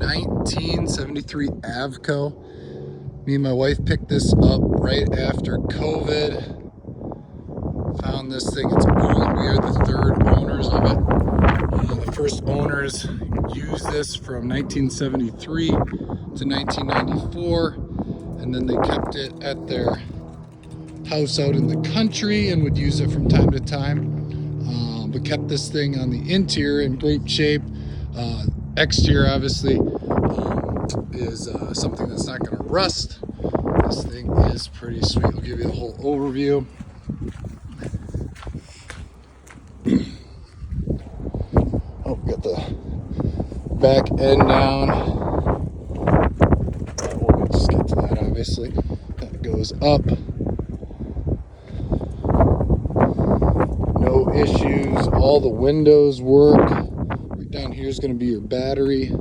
1973 AVCO. Me and my wife picked this up right after COVID. Found this thing, it's old. We are the third owners of it. The first owners used this from 1973 to 1994, and then they kept it at their house out in the country and would use it from time to time. But kept this thing on the interior in great shape. Exterior obviously is something that's not going to rust. This thing is pretty sweet. I'll give you the whole overview. Oh, we got the back end down. We'll just get to that obviously. That goes up. No issues. All the windows work. Right down here is going to be your battery.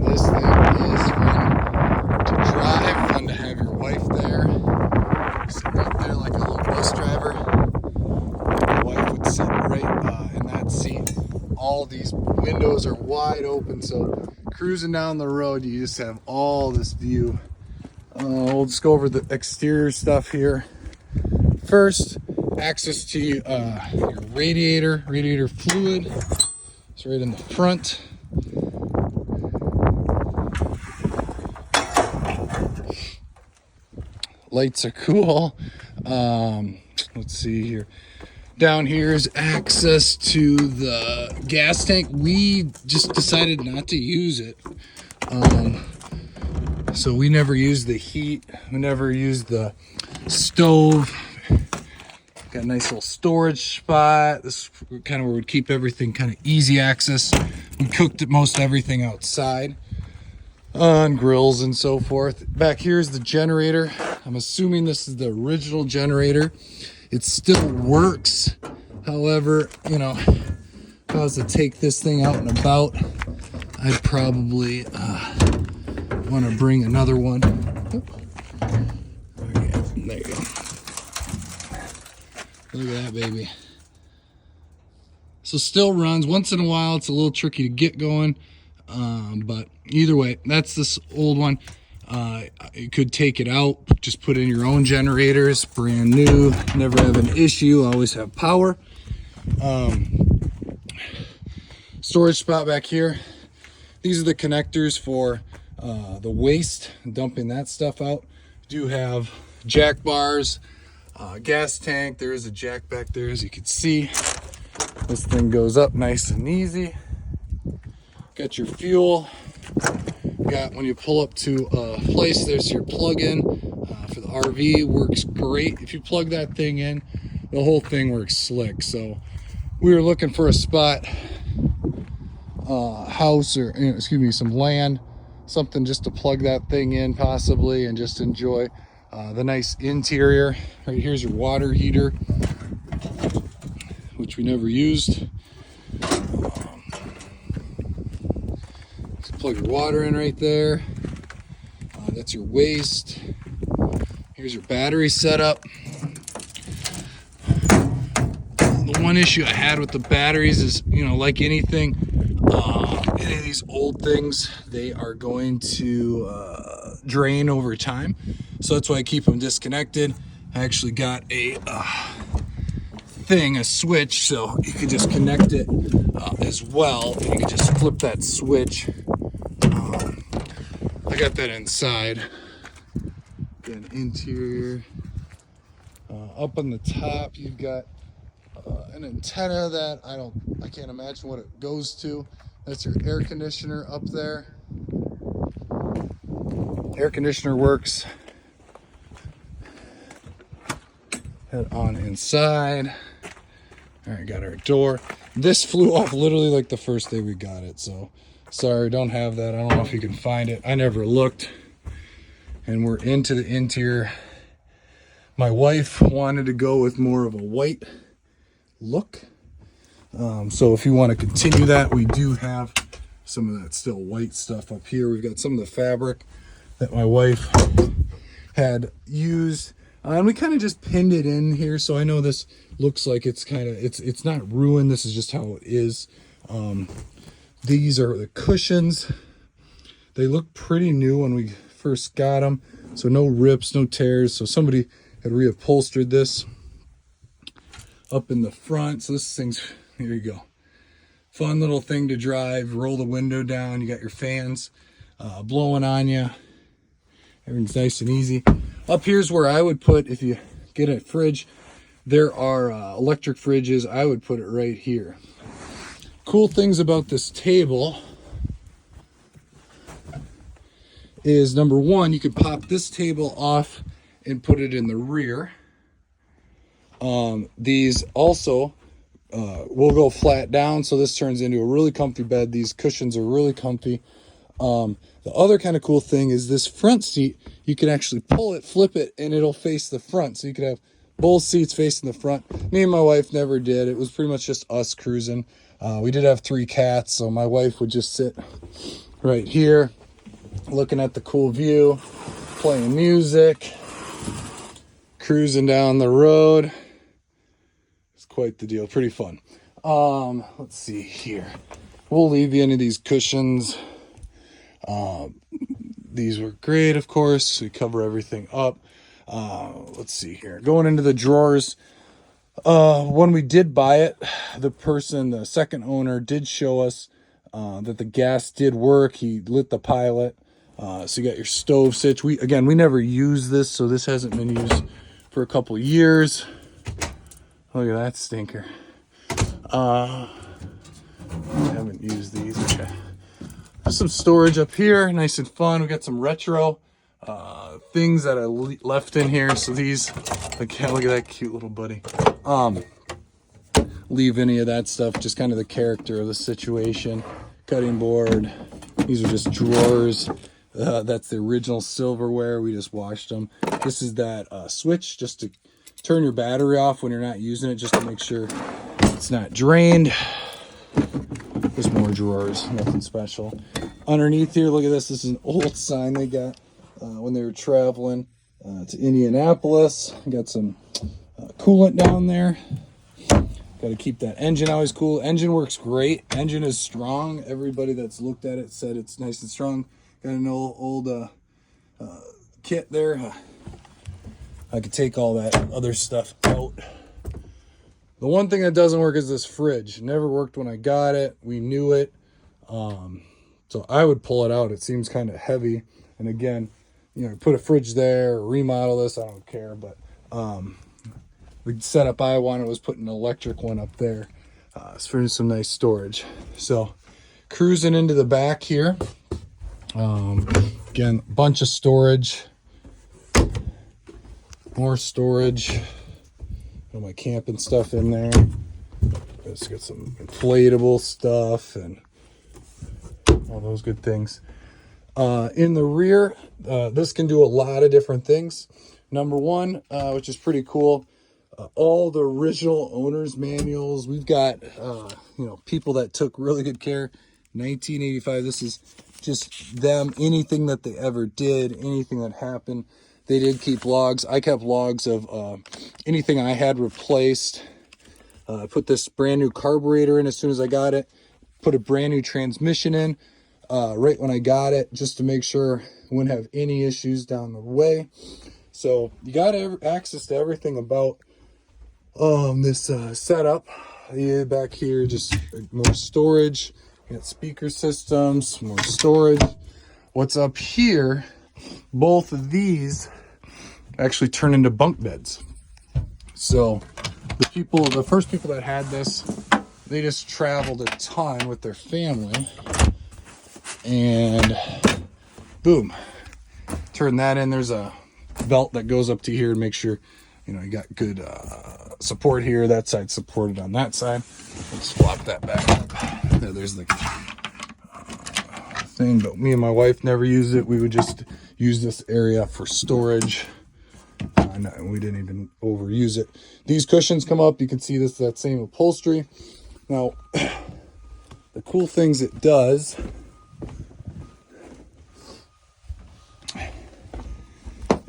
This thing is fun to drive, fun to have your wife there. Sitting right there like a little bus driver. My wife would sit right in that seat. All these windows are wide open, so cruising down the road, you just have all this view. We'll just go over the exterior stuff here. First, access to your radiator fluid. It's right in the front. Lights are cool. Let's see here. Down here is access to the gas tank. We just decided not to use it. So we never used the heat. We never used the stove. Got a nice little storage spot. This is kind of where we'd keep everything kind of easy access. We cooked most everything outside on grills and so forth. Back here is the generator. I'm assuming this is the original generator. It still works. However, you know, if I was to take this thing out and about, I'd probably want to bring another one. Okay, there you go. Look at that baby. So still runs. Once in a while, it's a little tricky to get going. But either way, that's this old one. You could take it out, just put in your own generators, brand new, never have an issue, always have power. Storage spot back here. These are the connectors for the waste, dumping that stuff out. Do have jack bars, gas tank. There is a jack back there, as you can see. This thing goes up nice and easy. Got your fuel. Got, when you pull up to a place, there's your plug-in for the RV. Works great. If you plug that thing in, the whole thing works slick. So we were looking for a spot, house, or some land, something just to plug that thing in possibly, and just enjoy the nice interior. Right here's your water heater, which we never used. Plug your water in right there. That's your waste. Here's your battery setup. The one issue I had with the batteries is, you know, like anything, any of these old things, they are going to drain over time. So that's why I keep them disconnected. I actually got a switch, so you can just connect it as well. You can just flip that switch. I got that inside. Got an interior. Up on the top, you've got an antenna that I can't imagine what it goes to. That's your air conditioner up there. Air conditioner works. Head on inside. All right, got our door. This flew off literally like the first day we got it, so sorry, don't have that. I don't know if you can find it. I never looked. And we're into the interior. My wife wanted to go with more of a white look. So if you want to continue that, we do have some of that still white stuff up here. We've got some of the fabric that my wife had used. And we kind of just pinned it in here. So I know this looks like it's kind of, it's not ruined. This is just how it is. These are the cushions. They look pretty new when we first got them. So no rips, no tears. So somebody had reupholstered this up in the front. So this thing's, here you go. Fun little thing to drive. Roll the window down. You got your fans blowing on you. Everything's nice and easy. Up here's where I would put, if you get a fridge, there are electric fridges. I would put it right here. Cool things about this table is, number one, you could pop this table off and put it in the rear. These also will go flat down, so this turns into a really comfy bed. These cushions are really comfy. The other kind of cool thing is this front seat, you can actually pull it, flip it, and it'll face the front. So you could have both seats facing the front. Me and my wife never did. It was pretty much just us cruising. We did have 3 cats, so my wife would just sit right here, looking at the cool view, playing music, cruising down the road. It's quite the deal. Pretty fun. Let's see here. We'll leave you any of these cushions. These were great, of course. We cover everything up. Let's see here. Going into the drawers. When we did buy it, the second owner, did show us that the gas did work. He lit the pilot. So you got your stove sitch. We never used this, so this hasn't been used for a couple years. Look at that stinker. I haven't used these. Okay. There's some storage up here, nice and fun. We got some retro things that I left in here. So these, look at that cute little buddy. Leave any of that stuff, just kind of the character of the situation. Cutting board. These are just drawers. That's the original silverware. We just washed them. This is that switch just to turn your battery off when you're not using it, just to make sure it's not drained. There's more drawers, nothing special. Underneath here, look at this. This is an old sign they got when they were traveling to Indianapolis. Got some coolant down there. Got to keep that engine always cool. Engine works great. Engine is strong. Everybody that's looked at it said it's nice and strong. Got an old kit there. I could take all that other stuff out. The one thing that doesn't work is this fridge. It never worked when I got it. We knew it. So I would pull it out. It seems kind of heavy. And again, you know, put a fridge there, remodel this, I don't care. But the setup I wanted was putting an electric one up there. It's for some nice storage. So cruising into the back here. Again, bunch of storage. More storage. Got my camping stuff in there. Just got some inflatable stuff and all those good things. In the rear, this can do a lot of different things. Number one, which is pretty cool, all the original owner's manuals. We've got, people that took really good care. 1985, this is just them, anything that they ever did, anything that happened. They did keep logs. I kept logs of anything I had replaced. I put this brand new carburetor in as soon as I got it. Put a brand new transmission in right when I got it, just to make sure I wouldn't have any issues down the way. So you got access to everything about this setup. Yeah, back here, just more storage. You got speaker systems, more storage. What's up here? Both of these actually turn into bunk beds. So the first people that had this, they just traveled a ton with their family, and boom, turn that in. There's a belt that goes up to here to make sure you got good support here. That side supported on that side. Let's swap that back up. There's the thing, but me and my wife never used it. We would just use this area for storage, and we didn't even overuse it. These cushions come up. You can see that same upholstery. Now, the cool things it does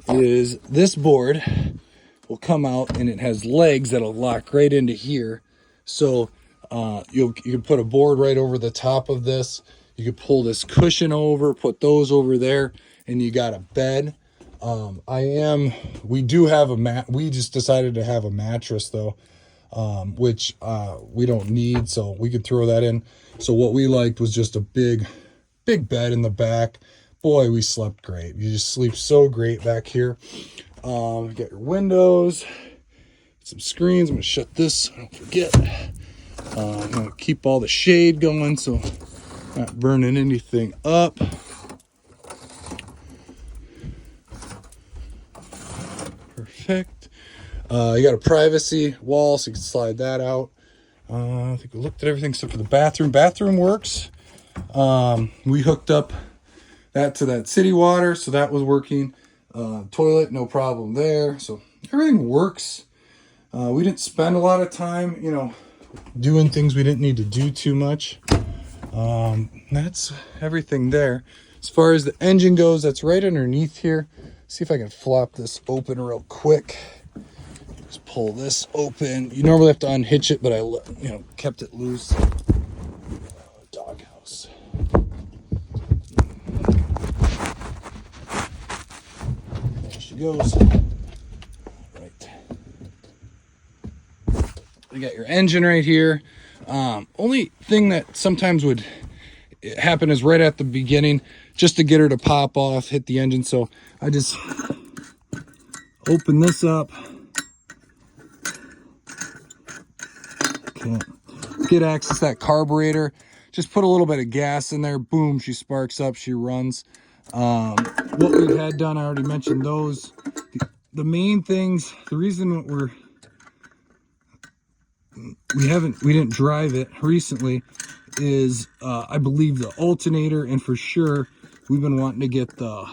is this board will come out and it has legs that'll lock right into here. So You can put a board right over the top of this. You could pull this cushion over, put those over there, and you got a bed. We do have we just decided to have a mattress though, which we don't need, so we could throw that in. So what we liked was just a big bed in the back. Boy, we slept great. You just sleep so great back here. You got your windows, some screens. I'm gonna shut this, I don't forget. I'm gonna keep all the shade going so not burning anything up. Perfect. You got a privacy wall, so you can slide that out. I think we looked at everything except for the bathroom. Bathroom works. We hooked up that to that city water, so that was working. Toilet, no problem there. So everything works. We didn't spend a lot of time, doing things we didn't need to do too much. That's everything there. As far as the engine goes, that's right underneath here. See if I can flop this open real quick. Just pull this open. You normally have to unhitch it, but I kept it loose. Doghouse. There she goes. Right. You got your engine right here. Only thing that sometimes would happen is right at the beginning, just to get her to pop off, hit the engine. So I just open this up. Can't get access to that carburetor. Just put a little bit of gas in there. Boom, she sparks up, she runs. What we had done, I already mentioned those. The main things, the reason we didn't drive it recently is I believe the alternator, and for sure we've been wanting to get the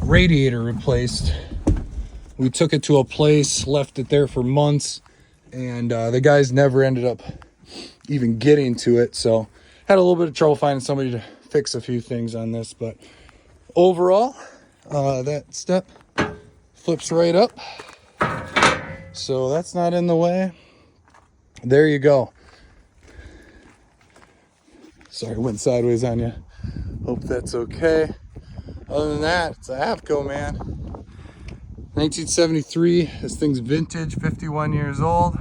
radiator replaced. We took it to a place, left it there for months, and the guys never ended up even getting to it, so had a little bit of trouble finding somebody to fix a few things on this. But overall, that step flips right up, so that's not in the way. There you go. Sorry, went sideways on you. Hope that's okay. Other than that, it's a AVCO, man. 1973. This thing's vintage, 51 years old.